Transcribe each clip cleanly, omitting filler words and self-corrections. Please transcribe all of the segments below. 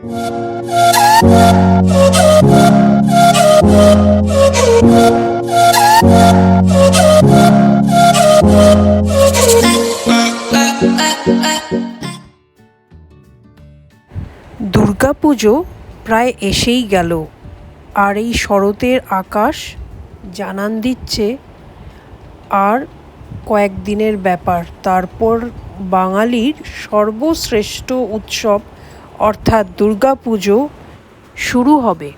দুর্গাপুজো প্রায় এসেই গেল, আর এই শরতের আকাশ জানান দিচ্ছে আর কয়েকদিনের ব্যাপার, তারপর বাঙালির সর্বশ্রেষ্ঠ উৎসব অর্থাৎ দুর্গাপুজো শুরু হবে।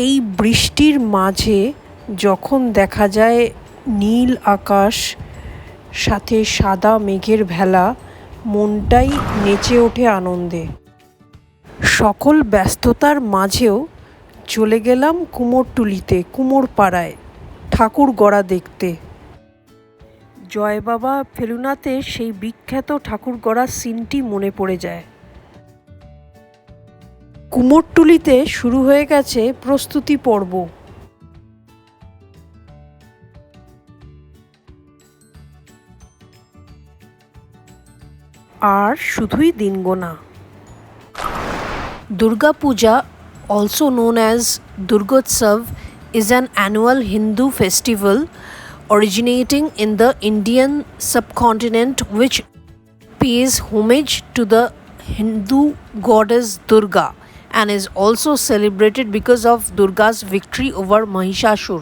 এই বৃষ্টির মাঝে যখন দেখা যায় নীল আকাশ সাথে সাদা মেঘের ভেলা, মনটাই নেচে ওঠে আনন্দে। সকল ব্যস্ততার মাঝেও চলে গেলাম কুমোরটুলিতে, কুমোরপাড়ায় ঠাকুর গড়া দেখতে। জয় বাবা ফেলুনাতে সেই বিখ্যাত ঠাকুর গড়ার সিনটি মনে পড়ে যায়। কুমোরটুলিতে শুরু হয়ে গেছে প্রস্তুতি পর্ব। আর শুধুই দিন গোনা। Durga Puja, also known as Durgotsav, is an annual Hindu festival originating in the Indian subcontinent which pays homage to the Hindu goddess Durga and is also celebrated because of Durga's victory over Mahishasur.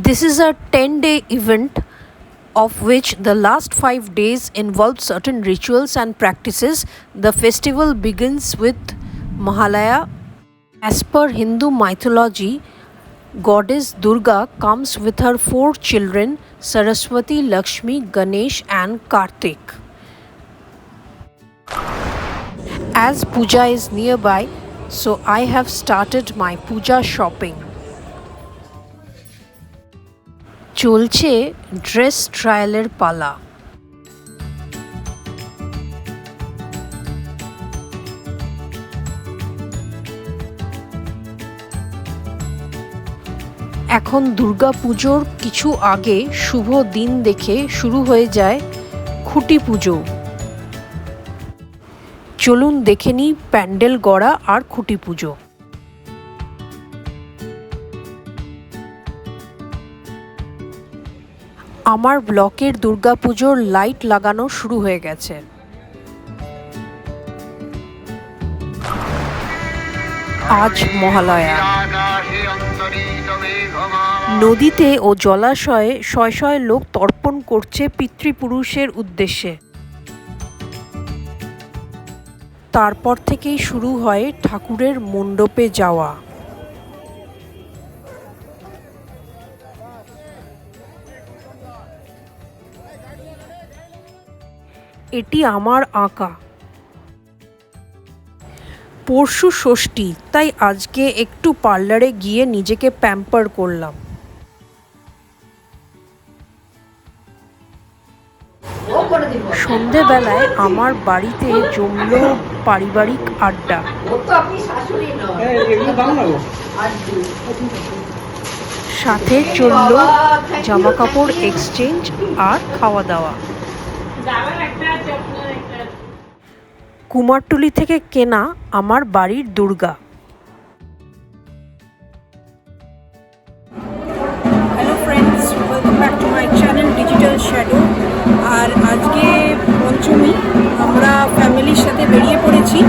This is a 10-day event of which the last 5 days involve certain rituals and practices. The festival begins with Mahalaya. As per Hindu mythology, goddess Durga comes with her 4 children Saraswati, Lakshmi, Ganesh and Kartik. As puja is nearby, so I have started my puja shopping. চলছে dress ট্রায়ালের পালা। এখন দুর্গাপুজোর কিছু আগে শুভ দিন দেখে শুরু হয়ে যায় খুঁটি পুজো। চলুন দেখে নিই প্যান্ডেল গড়া আর খুঁটি পুজো। আমার ব্লকের দুর্গাপুজোর লাইট লাগানো শুরু হয়ে গেছে। আজ মহালয়া। নদীতে ও জলাশয়ে শয়ে শয়ে লোক তর্পণ করছে পিতৃপুরুষের উদ্দেশ্যে। তারপর থেকেই শুরু হয় ঠাকুরের মণ্ডপে যাওয়া। এটি আমার আঁকা। পরশু ষষ্ঠী, তাই আজকে একটু পার্লারে গিয়ে নিজেকে প্যাম্পার করলাম। সন্ধেবেলায় আমার বাড়িতে জমল পারিবারিক আড্ডা। সাথে চলল জামাকাপড় এক্সচেঞ্জ আর খাওয়া দাওয়া। কুমারটুলি থেকে কেনা আমার বাড়ির Durga. Hello friends, welcome back to my channel digital shadow. আর আজকে পঞ্চমী, আমরা ফ্যামিলির সাথে বেরিয়ে পড়েছি,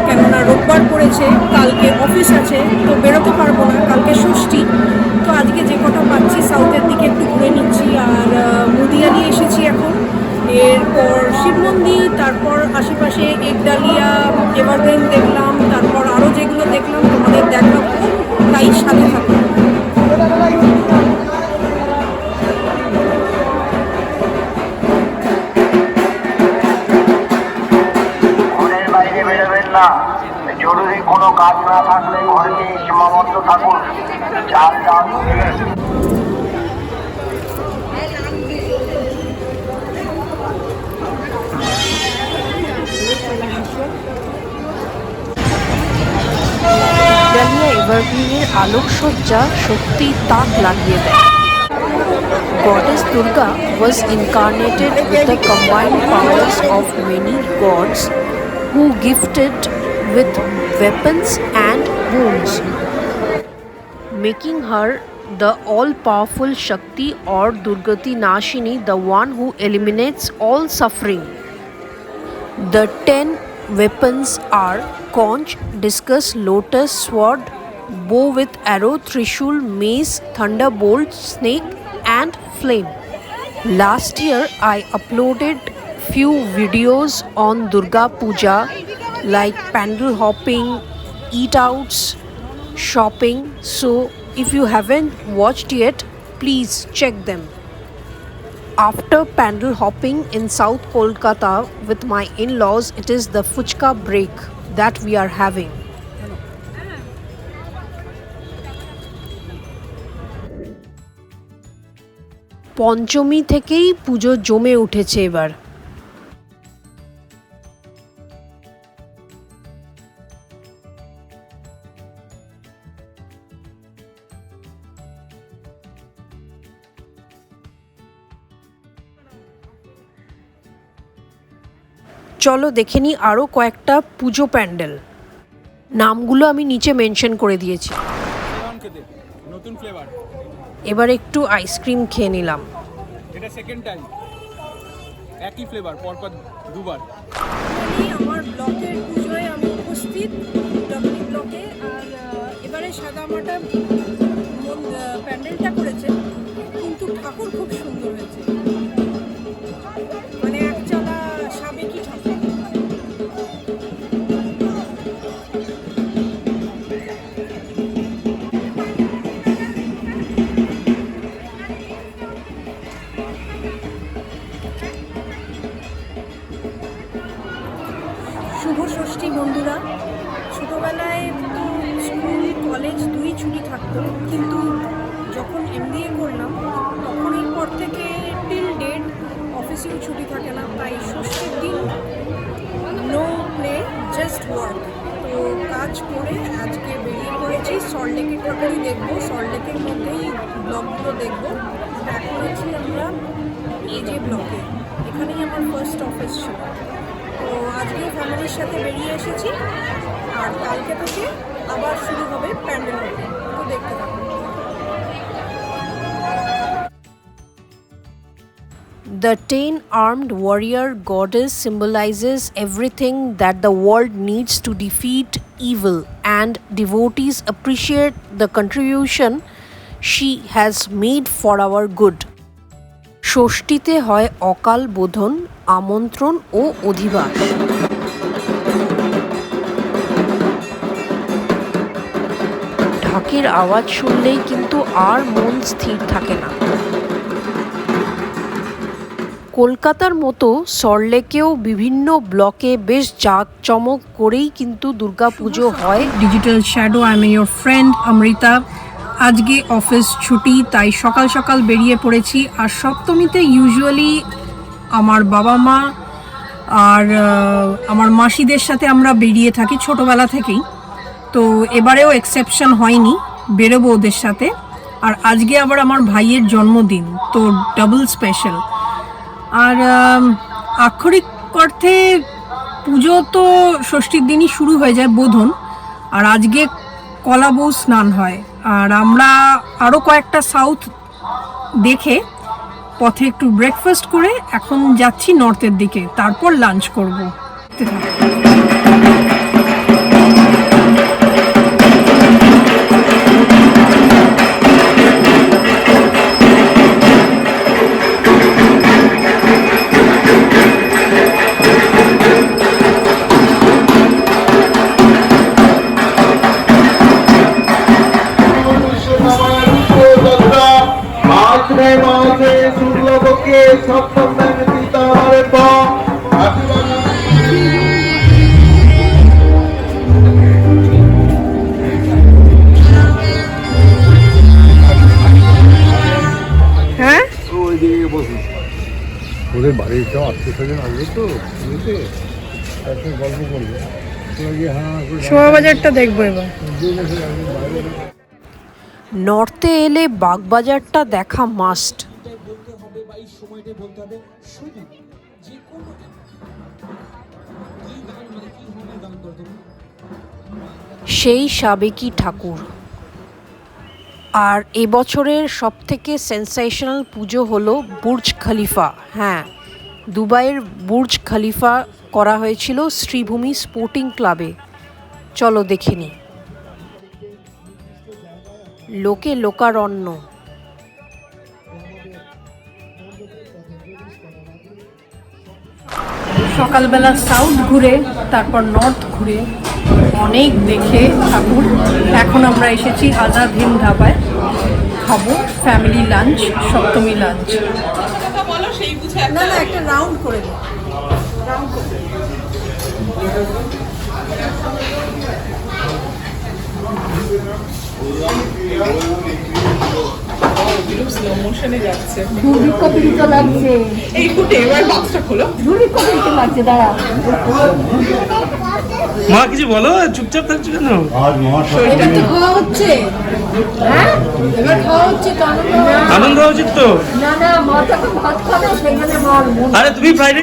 কেননা রোববার পড়েছে, কালকে অফিস আছে, তো বেরোতে পারবো না, কালকে ষষ্ঠী। তো আজকে যে কটা পাচ্ছি সাউথের দিকে একটু ঘুরে নিচ্ছি। আর মুদিয়ালি এসেছি এখন, এরপর শিব মন্দির, তারপর আশেপাশে একডালিয়া, এভারগ্রিন দেখলাম, তারপর আরও যেগুলো দেখলাম তোমাদের দেখাবো, তাই সাথে থাকুন। ঘরের বাইরে বেরোবেন না, জরুরি কোনো কাজ না থাকলে ঘরে সীমাবদ্ধ থাকুন। চাল ডাল ডালিয়া এভারগ্রিনের আলোকসজ্জা সত্যিই তাক লাগিয়ে দেয়। Goddess Durga was incarnated with the combined powers of many gods who gifted with weapons and wounds, making her the all-powerful Shakti or Durgati Nashini, the one who eliminates all suffering. The 10 weapons are conch, discus, lotus, sword, bow with arrow, trishul, mace, thunderbolt, snake and flame. Last year I uploaded few videos on Durga Puja like pandal hopping, eat outs, shopping. So if you haven't watched yet, please check them. After pandal hopping in South Kolkata with my in-laws, it is the fuchka break that we are having. পঞ্চমী থেকেই পুজো জমে উঠেছে এবার। চলো দেখে নিই আরও কয়েকটা পুজো প্যান্ডেল। নামগুলো আমি নিচে মেনশন করে দিয়েছি। নতুন ফ্লেভার। এবার একটু আইসক্রিম খেয়ে নিলাম। এটা সেকেন্ড টাইম একই ফ্লেভার পরপর দুবার। আমার ব্লকের পুজোয় আমি উপস্থিত ডবলি ব্লকে। আর এবারে সাদামাটা প্যান্ডেলটা করেছে, কিন্তু ঠাকুর খুব সুন্দর হয়েছে, মানে একচালা সাবেকি ঠাকুর। শুভ ষষ্ঠী বন্ধুরা। ছোটোবেলায় তো স্কুল কলেজ দুই ছুটি থাকতো, কিন্তু যখন MBA করলাম তখন এর পর থেকে টিল ডেট অফিসেও ছুটি থাকে না। তাই ষষ্ঠীর দিন নো প্লে, জাস্ট ওয়ার্ক। তো কাজ করে আজকে বেরিয়ে পড়েছি। সল্টলেকের ঠাকুরই দেখবো, সল্টলেকের মধ্যেই ব্লকগুলো দেখবো। ব্যাক করেছি আমরা AJ ব্লকে, এখানেই আমার ফার্স্ট অফিস ছিল। তো আজকে ফ্যামিলির সাথে বেরিয়ে এসেছি, আর কালকে থেকে আবার শুরু হবে প্যান্ডেল। তো দেখতে থাকুন। The 10-armed warrior goddess symbolizes everything that the world needs to defeat evil, and devotees appreciate the contribution she has made for our good. ষষ্ঠীতে হয় অকাল বোধন, আমন্ত্রণ ও অধিবাস। ঢাকের আওয়াজ শুনলেই কিন্তু আর মন স্থির থাকে না। কলকাতার মতো সল্টলেকেও বিভিন্ন ব্লকে বেশ জাঁকজমক করেই কিন্তু দুর্গাপুজো হয়। Digital shadow, I am your friend Amrita. আজকে অফিস ছুটি, তাই সকাল সকাল বেরিয়ে পড়েছি। আর সপ্তমীতে ইউজুয়ালি আমার বাবা মা আর আমার মাসিদের সাথে আমরা বেরিয়ে থাকি ছোটোবেলা থেকেই। তো এবারেও এক্সেপশন হয়নি, বেরোবো ওদের সাথে। আর আজকে আবার আমার ভাইয়ের জন্মদিন, তো ডাবল স্পেশাল। আর আক্ষরিক অর্থে পুজো তো ষষ্ঠীর দিনই শুরু হয়ে যায়, বোধন। আর আজকে কলা বউ স্নান হয়। আর আমরা আরও কয়েকটা সাউথ দেখে পথে একটু ব্রেকফাস্ট করে এখন যাচ্ছি নর্থের দিকে, তারপর লাঞ্চ করবো। ওদের বাড়ির সব আত্মীয়-স্বজন আসবে তো শুনতে, একটা গল্প করবো। শোভাবাজারটা দেখবো এবার। নর্থে এলে বাগবাজারটা দেখা মাস্ট। বলতে হবে বা এই সময়টা বলতে হবে শুধু যে কোনো কি গান মানে কি সেই সাবেকি ঠাকুর। আর এবছরের সবথেকে সেন্সেশনাল পুজো হলো বুর্জ খলিফা। হ্যাঁ, দুবাইয়ের বুর্জ খলিফা করা হয়েছিল শ্রীভূমি স্পোর্টিং ক্লাবে। চলো দেখে নিই। লোকে লোকারণ্য। সকালবেলা সাউথ ঘুরে তারপর নর্থ ঘুরে অনেক দেখে ঠাকুর এখন আমরা এসেছি আজাদ হিন্দ ধাবায়, খাবো ফ্যামিলি লাঞ্চ, সপ্তমী লাঞ্চ। না না, একটা রাউন্ড করে দিই। মা কিছু বলো, চুপচাপ থাকছো কেন? আজ আনন্দ হওয়া উচিত তো। আরে তুমি ফ্রাইডে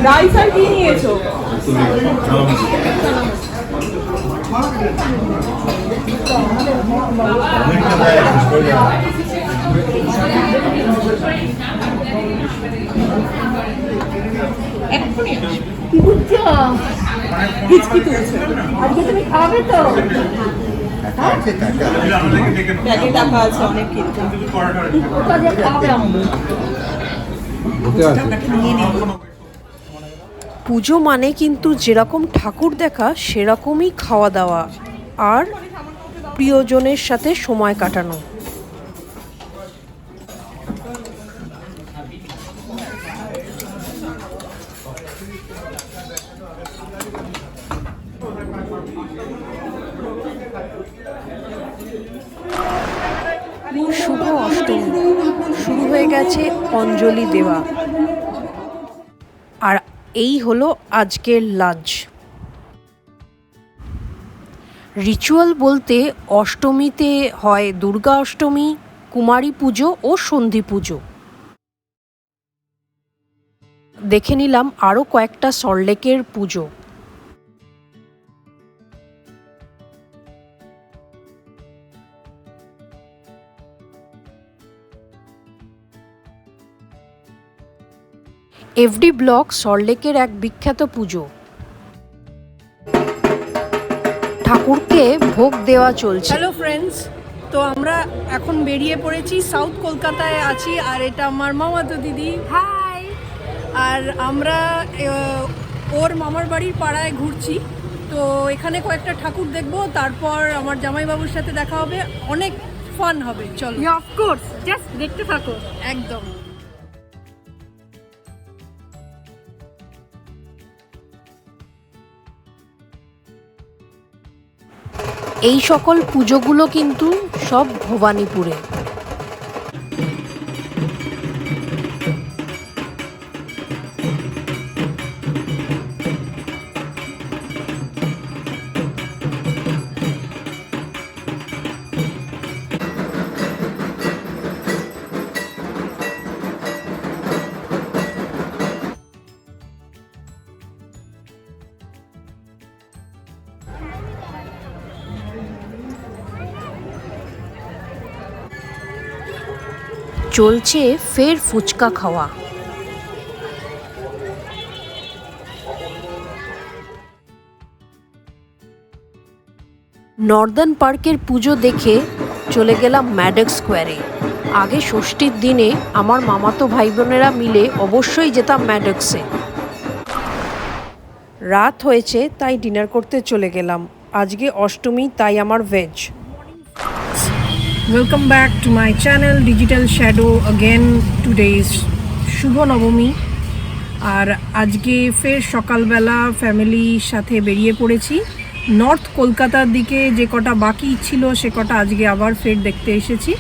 রাইস আর কি নিয়েছো? আজকে তুমি খাবে তো? টাকা আছে অনেক, কিন্তু পুজো মানে কিন্তু যেরকম ঠাকুর দেখা সেরকমই খাওয়া দাওয়া আর প্রিয়জনের সাথে সময় কাটানো। শুভ অষ্টমী, শুরু হয়ে গেছে অঞ্জলি দেওয়া। আর এই হলো আজকের লাঞ্চ। রিচুয়াল বলতে অষ্টমীতে হয় দুর্গা অষ্টমী, কুমারী পুজো ও সন্ধি পুজো। দেখে নিলাম আরও কয়েকটা সল্টলেকের পুজো। এফডি ব্লক সল্টলেকের এক বিখ্যাত পুজো। ঠাকুরকে ভোগ দেওয়া চলছে। হ্যালো ফ্রেন্ডস, তো আমরা এখন বেরিয়ে পড়েছি, সাউথ কলকাতায় আছি। আর এটা আমার মামাতো দিদি। হাই। আর আমরা ওর মামার বাড়ির পাড়ায় ঘুরছি। তো এখানে কয়েকটা ঠাকুর দেখবো, তারপর আমার জামাইবাবুর সাথে দেখা হবে। অনেক ফান হবে, চলো। অফকোর্স, জাস্ট দেখতে থাকো। একদম। এই সকল পুজোগুলো কিন্তু সব ভবানীপুরে। চলছে ফের ফুচকা খাওয়া। নর্দার্ন পার্কের পুজো দেখে চলে গেলাম ম্যাডক স্কোয়ারে। আগে ষষ্ঠীর দিনে আমার মামাতো ভাই বোনেরা মিলে অবশ্যই যেতাম ম্যাডক্সে। রাত হয়েছে তাই ডিনার করতে চলে গেলাম। আজকে অষ্টমী তাই আমার veg. Welcome back to my channel digital shadow again. Today is Shubho Nabami. আর আজকে ফের সকালবেলা ফ্যামিলির সাথে বেরিয়ে পড়েছি নর্থ কলকাতার দিকে। যে কটা বাকি ছিল সে কটা আজকে আবার ফের দেখতে এসেছি।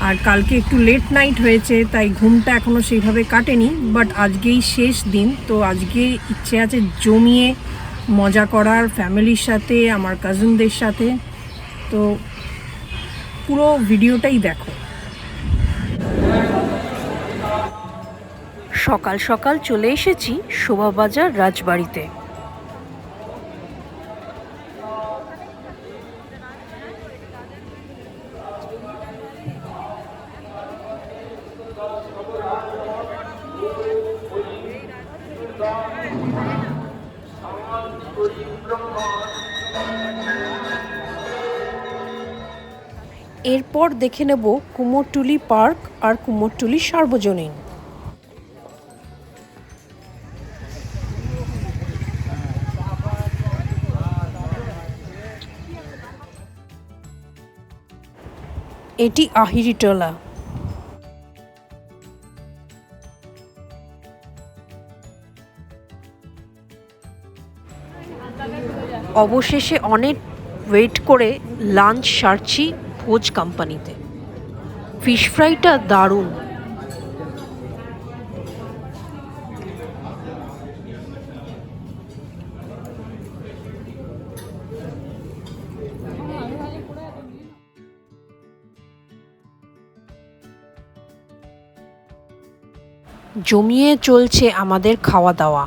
আর কালকে একটু লেট নাইট হয়েছে তাই ঘুমটা এখনও সেইভাবে কাটেনি, বাট আজকেই শেষ দিন। তো আজকে ইচ্ছে আছে জমিয়ে মজা করার ফ্যামিলির সাথে, আমার কাজিনদের সাথে। তো পুরো ভিডিওটাই দেখো। সকাল সকাল চলে এসেছি শোভাবাজার রাজবাড়িতে। এরপর দেখে নেব কুমোরটুলি পার্ক আর কুমোরটুলি সার্বজনীন। এটি আহিরিটোলা। অবশেষে অনেক ওয়েট করে লাঞ্চ সারছি ভোজ কোম্পানিতে। ফিশ ফ্রাইটা দারুণ। জমিয়ে চলছে আমাদের খাওয়া দাওয়া।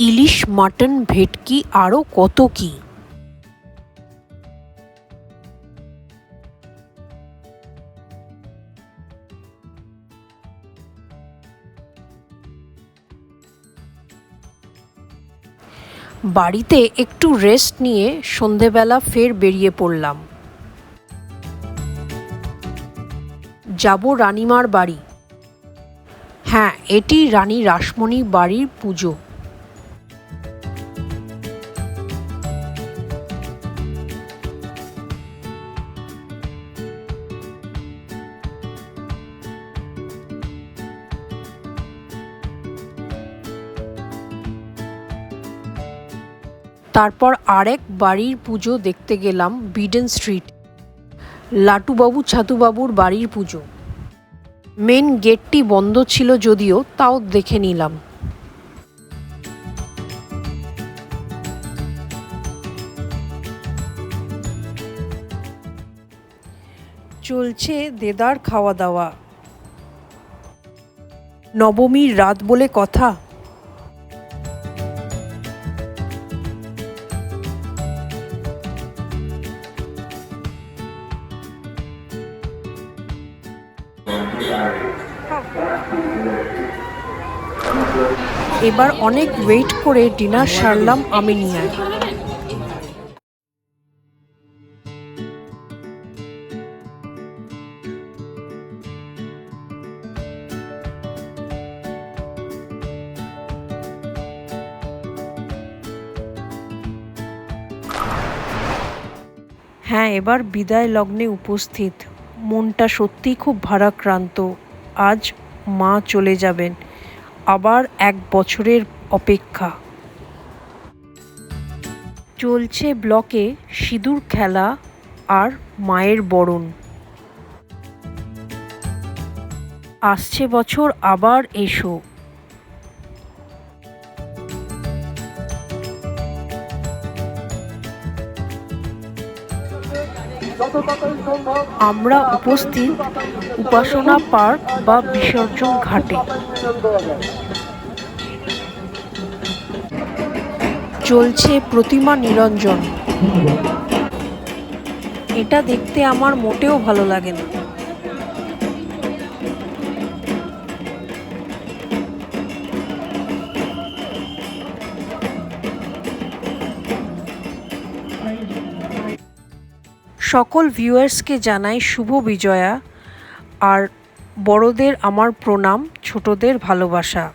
ইলিশ, মাটন, ভেটকি আরও কত কি। বাড়িতে একটু রেস্ট নিয়ে সন্ধেবেলা ফের বেরিয়ে পড়লাম। যাব রানীমার বাড়ি। হ্যাঁ, এটি রানী রাসমণি বাড়ির পুজো। তারপর আরেক বাড়ির পুজো দেখতে গেলাম বিডেন স্ট্রিট। লাটুবাবু ছাতুবাবুর বাড়ির পুজো। মেন গেটটি বন্ধ ছিল যদিও, তাও দেখে নিলাম। চলছে দেদার খাওয়া দাওয়া। নবমীর রাত বলে কথা। এবার অনেক ওয়েট করে ডিনার সারলাম আমিনিয়ায়। হ্যাঁ, এবার বিদায় লগ্নে উপস্থিত। মনটা সত্যিই খুব ভারাক্রান্ত। আজ মা চলে যাবেন, আবার 1 বছরের অপেক্ষা। চলছে ব্লকে সিঁদুর খেলা আর মায়ের বরণ। আসছে বছর আবার এসো। আমরা উপস্থিত উপাসনা পার্ক বা বিসর্জন ঘাটে। চলছে প্রতিমা নিরঞ্জন। এটা দেখতে আমার মোটেও ভালো লাগে না। সকল ভিউয়ার্সকে জানাই শুভ বিজয়া, আর বড়দের আমার প্রণাম, ছোটদের ভালোবাসা।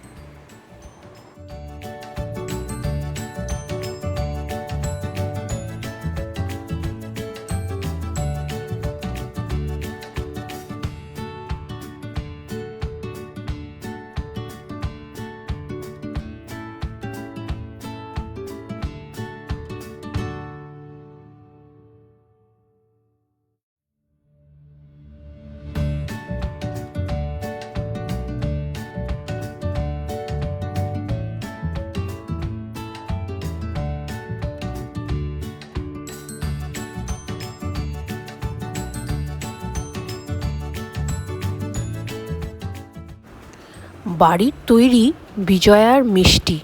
বাড়ির তৈরি বিজয়ার মিষ্টি।